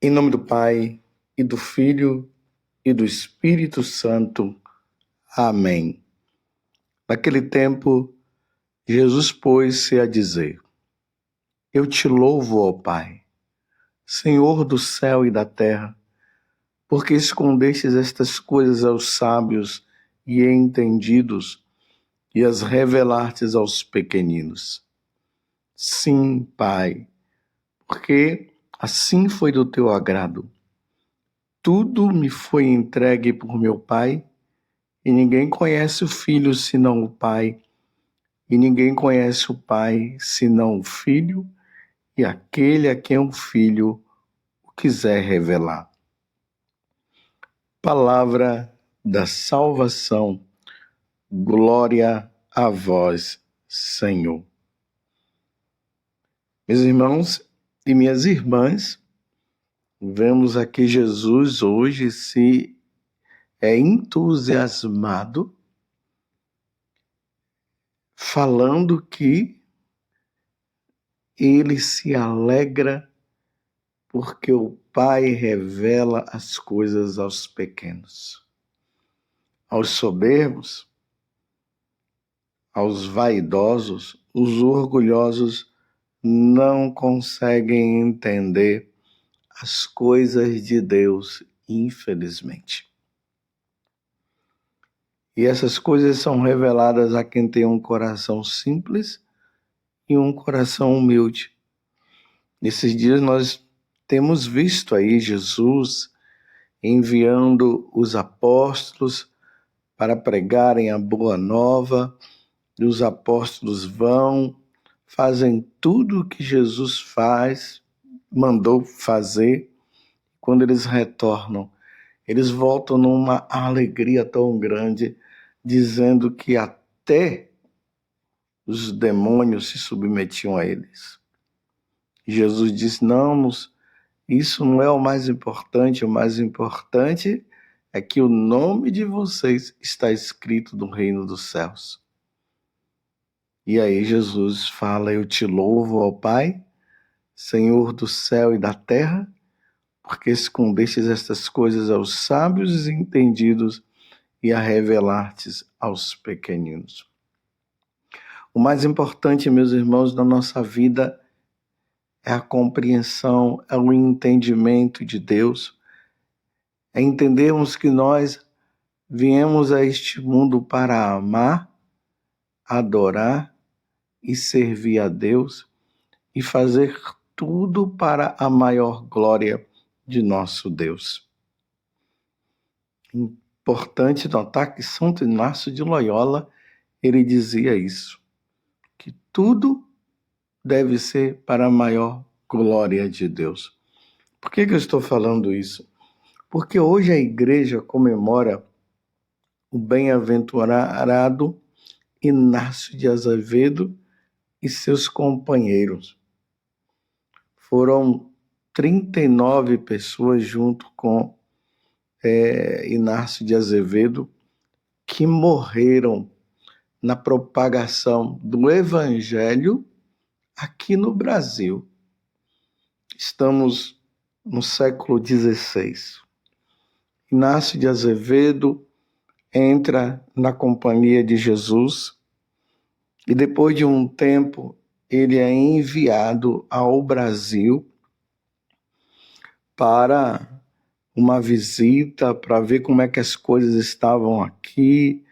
Em nome do Pai, e do Filho, e do Espírito Santo. Amém. Naquele tempo, Jesus pôs-se a dizer: Eu te louvo, ó Pai, Senhor do céu e da terra, porque escondestes estas coisas aos sábios e entendidos e as revelastes aos pequeninos. Sim, Pai, porque assim foi do teu agrado. Tudo me foi entregue por meu Pai, e ninguém conhece o Filho senão o Pai, e ninguém conhece o Pai senão o Filho, e aquele a quem o Filho o quiser revelar. Palavra da salvação. Glória a vós, Senhor. Meus irmãos e minhas irmãs, vemos aqui Jesus hoje se entusiasmado, falando que ele se alegra porque o Pai revela as coisas aos pequenos. Aos soberbos, aos vaidosos, os orgulhosos não conseguem entender as coisas de Deus, infelizmente. E essas coisas são reveladas a quem tem um coração simples e um coração humilde. Nesses dias nós temos visto aí Jesus enviando os apóstolos para pregarem a boa nova, e os apóstolos vão, fazem tudo o que Jesus mandou fazer. Quando eles retornam, eles voltam numa alegria tão grande, dizendo que até os demônios se submetiam a eles. Jesus disse: não, isso não é o mais importante é que o nome de vocês está escrito no reino dos céus. E aí Jesus fala: eu te louvo, ó Pai, Senhor do céu e da terra, porque escondestes estas coisas aos sábios e entendidos e a revelastes aos pequeninos. O mais importante, meus irmãos, na nossa vida é a compreensão, é o entendimento de Deus, é entendermos que nós viemos a este mundo para amar, adorar e servir a Deus e fazer tudo para a maior glória de nosso Deus. Importante notar que Santo Inácio de Loyola, ele dizia isso, que tudo deve ser para a maior glória de Deus. Por que eu estou falando isso? Porque hoje a igreja comemora o bem-aventurado Inácio de Azevedo e seus companheiros. Foram 39 pessoas junto com Inácio de Azevedo que morreram na propagação do Evangelho aqui no Brasil. Estamos no século XVI. Inácio de Azevedo entra na companhia de Jesus e depois de um tempo ele é enviado ao Brasil para uma visita, para ver como é que as coisas estavam aqui,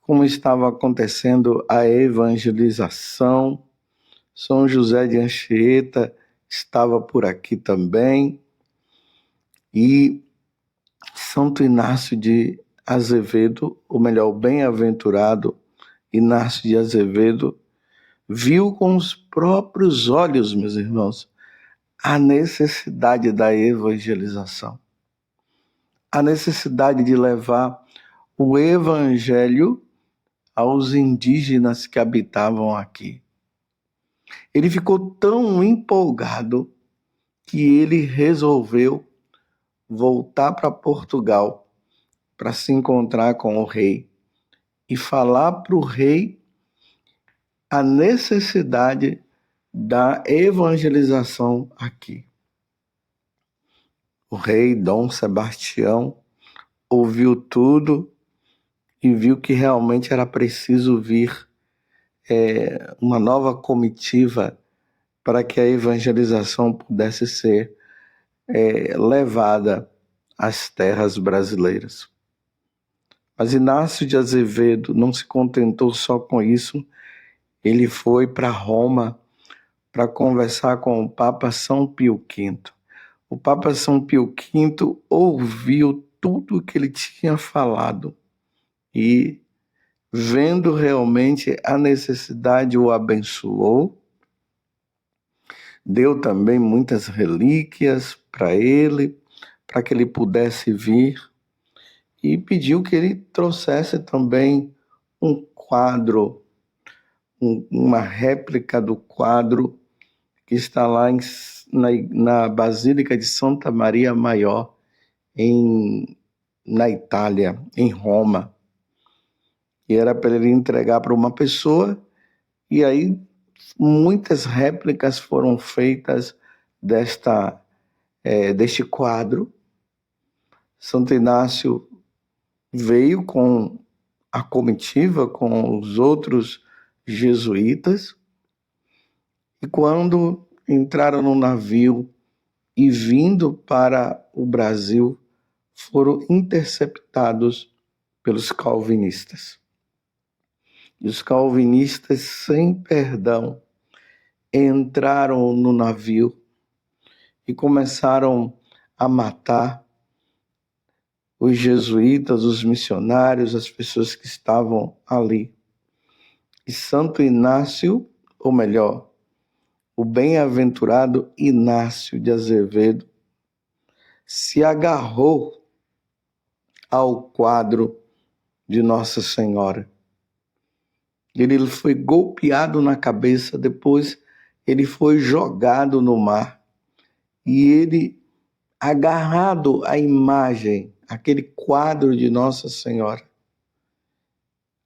como estava acontecendo a evangelização. São José de Anchieta estava por aqui também, e Santo Inácio de Azevedo, ou melhor, o bem-aventurado Inácio de Azevedo, viu com os próprios olhos, meus irmãos, a necessidade da evangelização, a necessidade de levar o evangelho aos indígenas que habitavam aqui. Ele ficou tão empolgado que ele resolveu voltar para Portugal para se encontrar com o rei e falar para o rei a necessidade da evangelização aqui. O rei Dom Sebastião ouviu tudo e viu que realmente era preciso vir uma nova comitiva para que a evangelização pudesse ser levada às terras brasileiras. Mas Inácio de Azevedo não se contentou só com isso, ele foi para Roma para conversar com o Papa São Pio V. O Papa São Pio V ouviu tudo o que ele tinha falado e, vendo realmente a necessidade, o abençoou, deu também muitas relíquias para ele, para que ele pudesse vir, e pediu que ele trouxesse também um quadro, uma réplica do quadro que está lá na Basílica de Santa Maria Maior, na Itália, em Roma. E era para ele entregar para uma pessoa, e aí muitas réplicas foram feitas deste quadro. Santo Inácio veio com a comitiva, com os outros jesuítas, e quando entraram no navio e vindo para o Brasil, foram interceptados pelos calvinistas. E os calvinistas, sem perdão, entraram no navio e começaram a matar os jesuítas, os missionários, as pessoas que estavam ali. E Santo Inácio, ou melhor, o bem-aventurado Inácio de Azevedo, se agarrou ao quadro de Nossa Senhora. Ele foi golpeado na cabeça, depois ele foi jogado no mar. E ele, agarrado à imagem, aquele quadro de Nossa Senhora,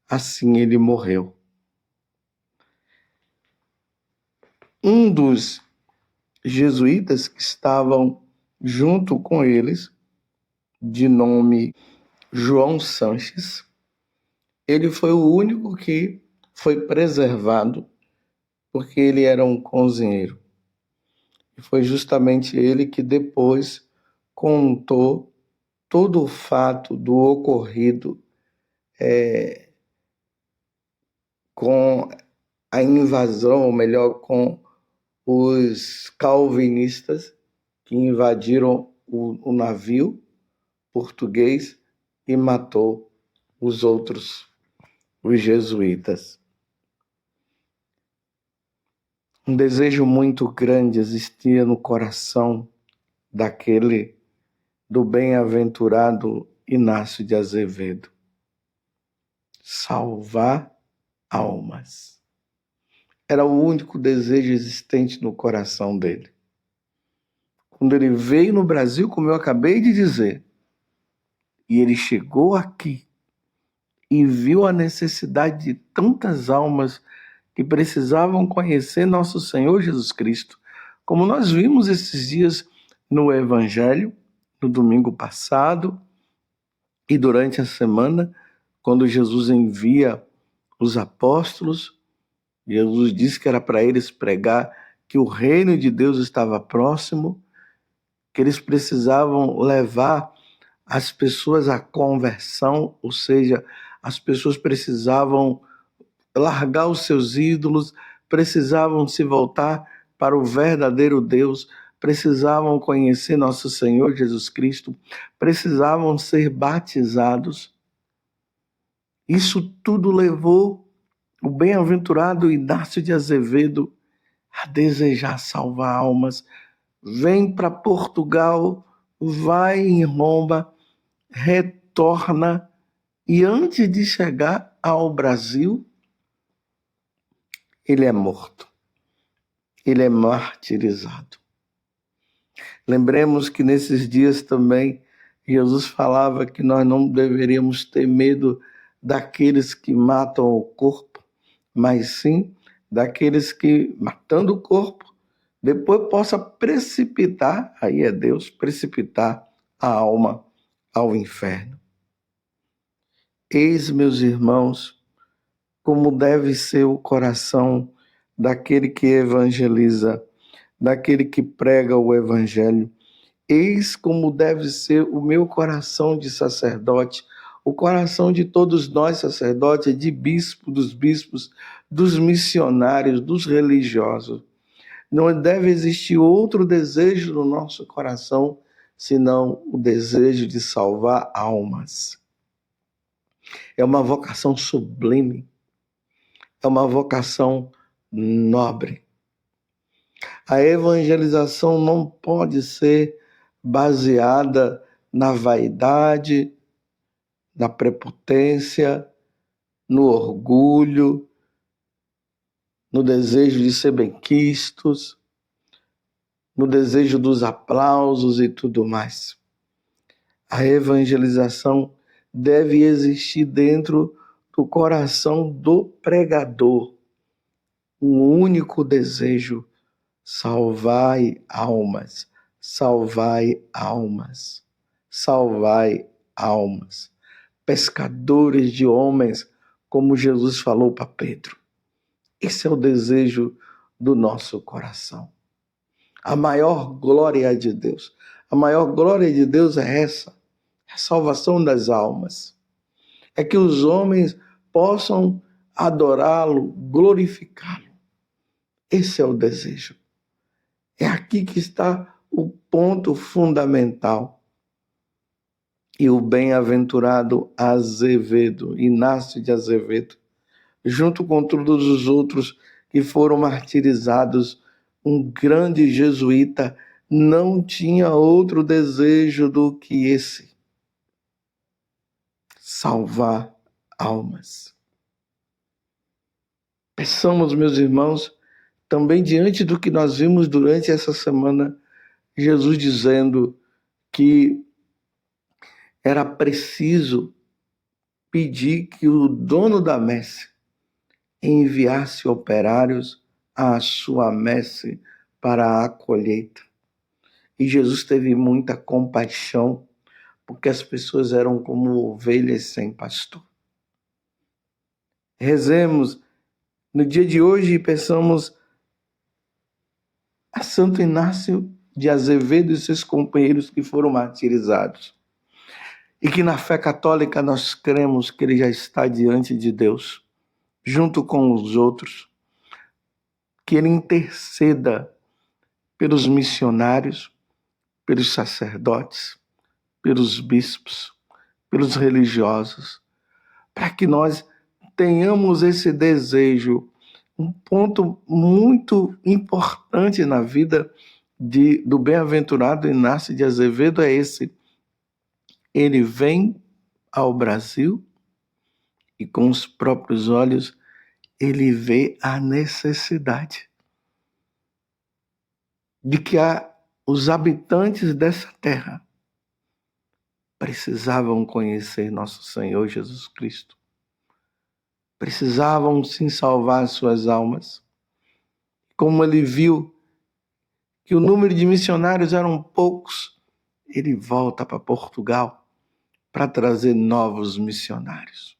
assim ele morreu. Um dos jesuítas que estavam junto com eles, de nome João Sanches, ele foi o único que foi preservado, porque ele era um cozinheiro. E foi justamente ele que depois contou todo o fato do ocorrido com a invasão, ou melhor, com os calvinistas que invadiram o navio português e matou os jesuítas. Um desejo muito grande existia no coração do bem-aventurado Inácio de Azevedo: salvar almas. Era o único desejo existente no coração dele. Quando ele veio no Brasil, como eu acabei de dizer, e ele chegou aqui e viu a necessidade de tantas almas que precisavam conhecer nosso Senhor Jesus Cristo, como nós vimos esses dias no Evangelho, no domingo passado e durante a semana, quando Jesus envia os apóstolos, Jesus disse que era para eles pregar que o reino de Deus estava próximo, que eles precisavam levar as pessoas à conversão, ou seja, as pessoas precisavam largar os seus ídolos, precisavam se voltar para o verdadeiro Deus, precisavam conhecer nosso Senhor Jesus Cristo, precisavam ser batizados. Isso tudo levou o bem-aventurado Inácio de Azevedo a desejar salvar almas. Vem para Portugal, vai em Roma, retorna, e antes de chegar ao Brasil, ele é morto. Ele é martirizado. Lembremos que nesses dias também Jesus falava que nós não deveríamos ter medo daqueles que matam o corpo, mas sim daqueles que, matando o corpo, depois possa precipitar, aí é Deus, precipitar a alma ao inferno. Eis, meus irmãos, como deve ser o coração daquele que evangeliza, daquele que prega o evangelho. Eis como deve ser o meu coração de sacerdote, o coração de todos nós sacerdotes, de bispos, dos missionários, dos religiosos. Não deve existir outro desejo no nosso coração, senão o desejo de salvar almas. É uma vocação sublime, é uma vocação nobre. A evangelização não pode ser baseada na vaidade, na prepotência, no orgulho, no desejo de ser benquistos, no desejo dos aplausos e tudo mais. A evangelização deve existir dentro do coração do pregador. Um único desejo: salvai almas, salvai almas, salvai almas. Pescadores de homens, como Jesus falou para Pedro. Esse é o desejo do nosso coração. A maior glória de Deus. A maior glória de Deus é essa, a salvação das almas. É que os homens possam adorá-lo, glorificá-lo. Esse é o desejo. É aqui que está o ponto fundamental. E o bem-aventurado Azevedo, Inácio de Azevedo, junto com todos os outros que foram martirizados, um grande jesuíta, não tinha outro desejo do que esse: salvar almas. Peçamos, meus irmãos, também diante do que nós vimos durante essa semana, Jesus dizendo que era preciso pedir que o dono da messe enviasse operários à sua messe para a colheita. E Jesus teve muita compaixão, porque as pessoas eram como ovelhas sem pastor. Rezemos no dia de hoje e peçamos a Santo Inácio de Azevedo e seus companheiros que foram martirizados. E que na fé católica nós cremos que ele já está diante de Deus, junto com os outros, que ele interceda pelos missionários, pelos sacerdotes, pelos bispos, pelos religiosos, para que nós tenhamos esse desejo. Um ponto muito importante na vida do bem-aventurado Inácio de Azevedo é esse. Ele vem ao Brasil e com os próprios olhos ele vê a necessidade de que os habitantes dessa terra precisavam conhecer nosso Senhor Jesus Cristo. Precisavam sim salvar suas almas. Como ele viu que o número de missionários eram poucos, ele volta para Portugal para trazer novos missionários.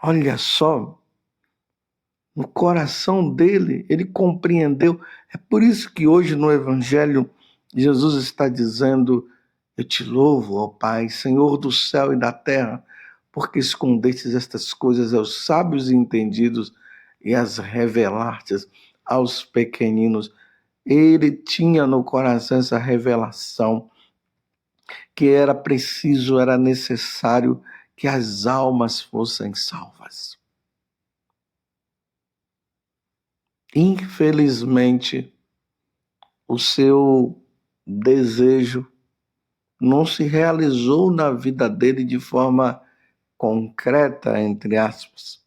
Olha só, no coração dele, ele compreendeu. É por isso que hoje no Evangelho, Jesus está dizendo: eu te louvo, ó Pai, Senhor do céu e da terra, porque escondestes estas coisas aos sábios e entendidos e as revelastes aos pequeninos. Ele tinha no coração essa revelação que era preciso, era necessário que as almas fossem salvas. Infelizmente, o seu desejo não se realizou na vida dele de forma concreta, entre aspas,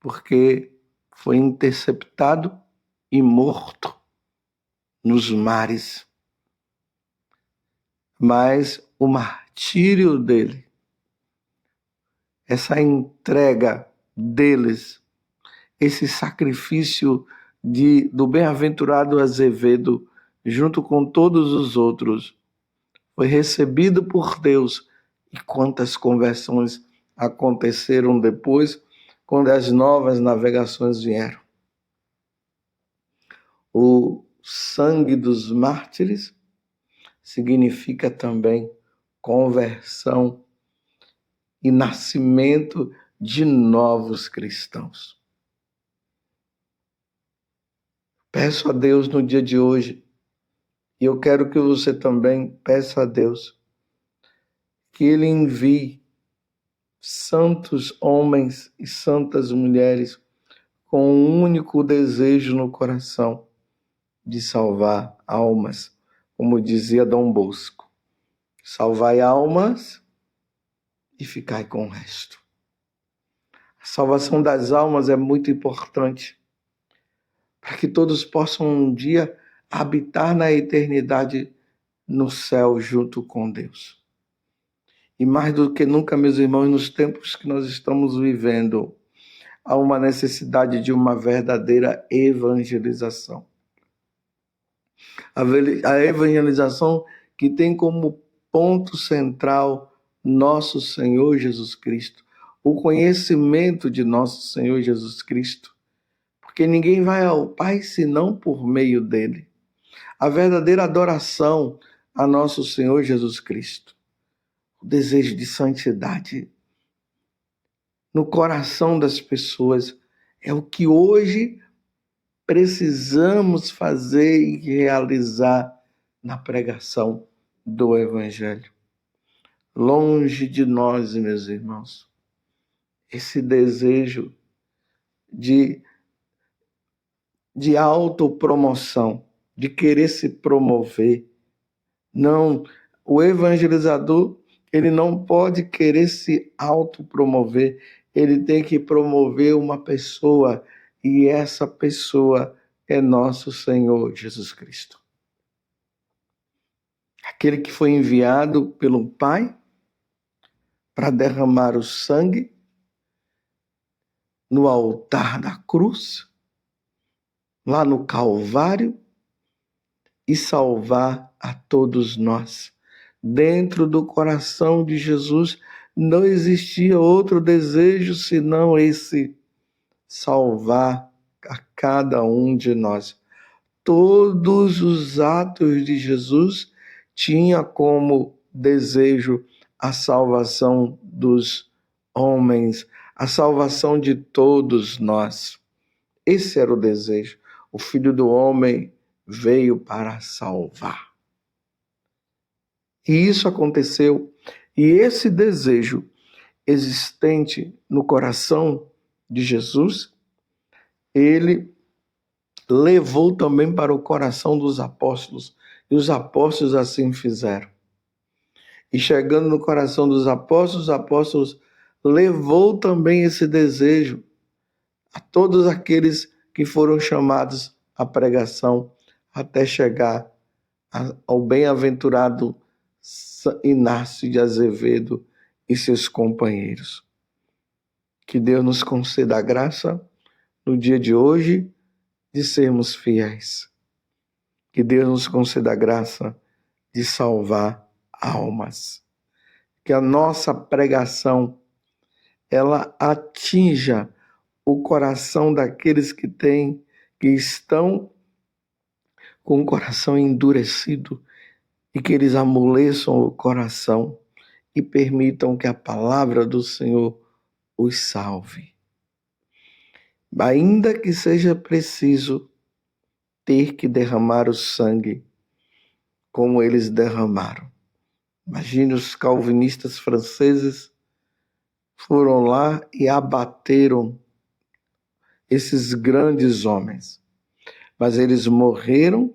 porque foi interceptado e morto nos mares. Mas o martírio dele, essa entrega deles, esse sacrifício do bem-aventurado Azevedo, junto com todos os outros, foi recebido por Deus. E quantas conversões aconteceram depois, quando as novas navegações vieram. O sangue dos mártires significa também conversão e nascimento de novos cristãos. Peço a Deus no dia de hoje, e eu quero que você também peça a Deus, que Ele envie santos homens e santas mulheres com um único desejo no coração de salvar almas, como dizia Dom Bosco. Salvai almas e ficai com o resto. A salvação das almas é muito importante para que todos possam um dia habitar na eternidade no céu junto com Deus. E mais do que nunca, meus irmãos, nos tempos que nós estamos vivendo, há uma necessidade de uma verdadeira evangelização. A evangelização que tem como ponto central nosso Senhor Jesus Cristo, o conhecimento de nosso Senhor Jesus Cristo, porque ninguém vai ao Pai senão por meio dele. A verdadeira adoração a nosso Senhor Jesus Cristo, o desejo de santidade no coração das pessoas é o que hoje precisamos fazer e realizar na pregação do Evangelho. Longe de nós, meus irmãos, esse desejo de autopromoção, de querer se promover. Não, o evangelizador, ele não pode querer se autopromover, ele tem que promover uma pessoa, e essa pessoa é nosso Senhor Jesus Cristo. Aquele que foi enviado pelo Pai para derramar o sangue no altar da cruz, lá no Calvário, e salvar a todos nós. Dentro do coração de Jesus não existia outro desejo senão esse: salvar a cada um de nós. Todos os atos de Jesus tinham como desejo a salvação dos homens, a salvação de todos nós. Esse era o desejo. O Filho do Homem veio para salvar. E isso aconteceu. E esse desejo existente no coração de Jesus, ele levou também para o coração dos apóstolos. E os apóstolos assim fizeram. E chegando no coração dos apóstolos, os apóstolos levou também esse desejo a todos aqueles que foram chamados à pregação, até chegar ao bem-aventurado Inácio de Azevedo e seus companheiros. Que Deus nos conceda a graça no dia de hoje de sermos fiéis. Que Deus nos conceda a graça de salvar almas. Que a nossa pregação ela atinja o coração daqueles que estão com o coração endurecido, e que eles amoleçam o coração e permitam que a palavra do Senhor os salve. Ainda que seja preciso ter que derramar o sangue como eles derramaram. Imagine, os calvinistas franceses foram lá e abateram esses grandes homens, mas eles morreram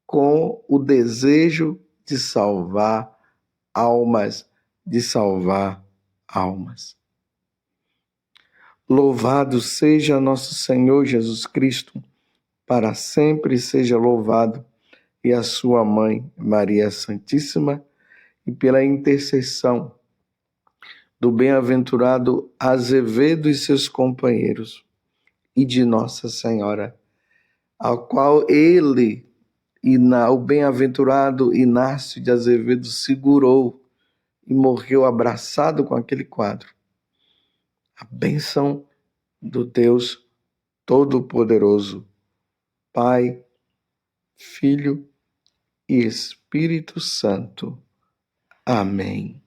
com o desejo de salvar almas, Louvado seja nosso Senhor Jesus Cristo, para sempre seja louvado, e a sua mãe, Maria Santíssima, e pela intercessão do bem-aventurado Azevedo e seus companheiros, e de Nossa Senhora, ao qual ele, o bem-aventurado Inácio de Azevedo, segurou e morreu abraçado com aquele quadro. A bênção do Deus Todo-Poderoso, Pai, Filho e Espírito Santo. Amém.